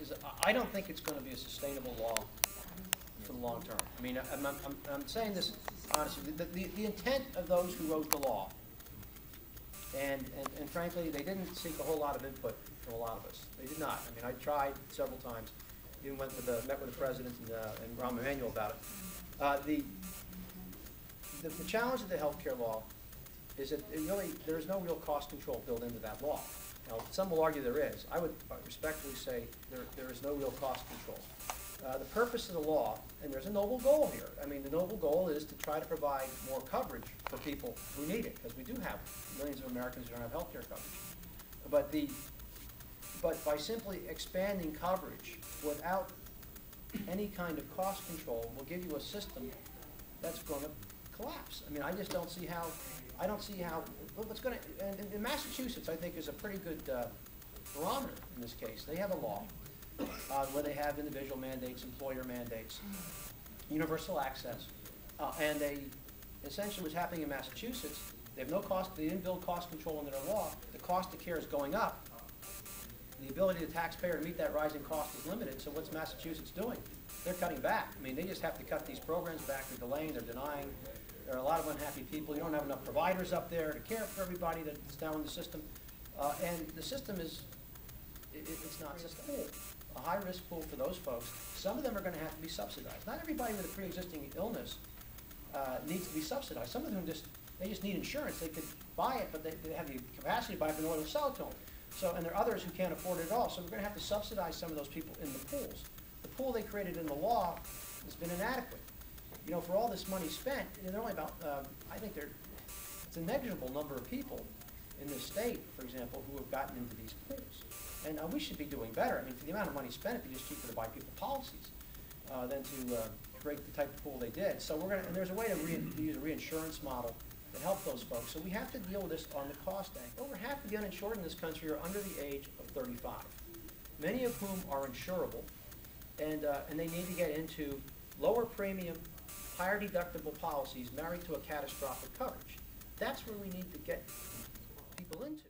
is I don't think it's going to be a sustainable law for the long term. I mean, I'm saying this honestly. The intent of those who wrote the law, and frankly, they didn't seek a whole lot of input from a lot of us. They did not. I mean, I tried several times. Even met with the president and Rahm Emanuel about it. The challenge of the health care law is that there is no real cost control built into that law. Now, some will argue there is. I would respectfully say there is no real cost control. The purpose of the law, and there's a noble goal here. I mean, the noble goal is to try to provide more coverage for people who need it, because we do have millions of Americans who don't have health care coverage. But by simply expanding coverage without any kind of cost control will give you a system that's going to collapse. I mean, I just don't see how. I don't see how. What's going to? And in Massachusetts, I think, is a pretty good barometer in this case. They have a law where they have individual mandates, employer mandates, universal access, and they essentially what's happening in Massachusetts. They have no cost. They didn't build cost control into their law. The cost of care is going up. The ability of the taxpayer to meet that rising cost is limited. So what's Massachusetts doing? They're cutting back. I mean, they just have to cut these programs back. They're delaying. They're denying. There are a lot of unhappy people. You don't have enough providers up there to care for everybody that's down in the system. And the system is, it's not sustainable. A high-risk pool for those folks. Some of them are going to have to be subsidized. Not everybody with a pre-existing illness needs to be subsidized. Some of them they just need insurance. They could buy it, but they have the capacity to buy it, but no one will sell it to them. So, and there are others who can't afford it at all. So we're going to have to subsidize some of those people in the pools. The pool they created in the law has been inadequate. You know, for all this money spent, there are only about, I think it's a negligible number of people in this state, for example, who have gotten into these pools. And we should be doing better. I mean, for the amount of money spent, it'd be just cheaper to buy people policies than to create the type of pool they did. So we're going to, and there's a way to use a reinsurance model to help those folks. So we have to deal with this on the cost angle. Over half of the uninsured in this country are under the age of 35, many of whom are insurable, and they need to get into lower premium, higher deductible policies married to a catastrophic coverage. That's where we need to get people into.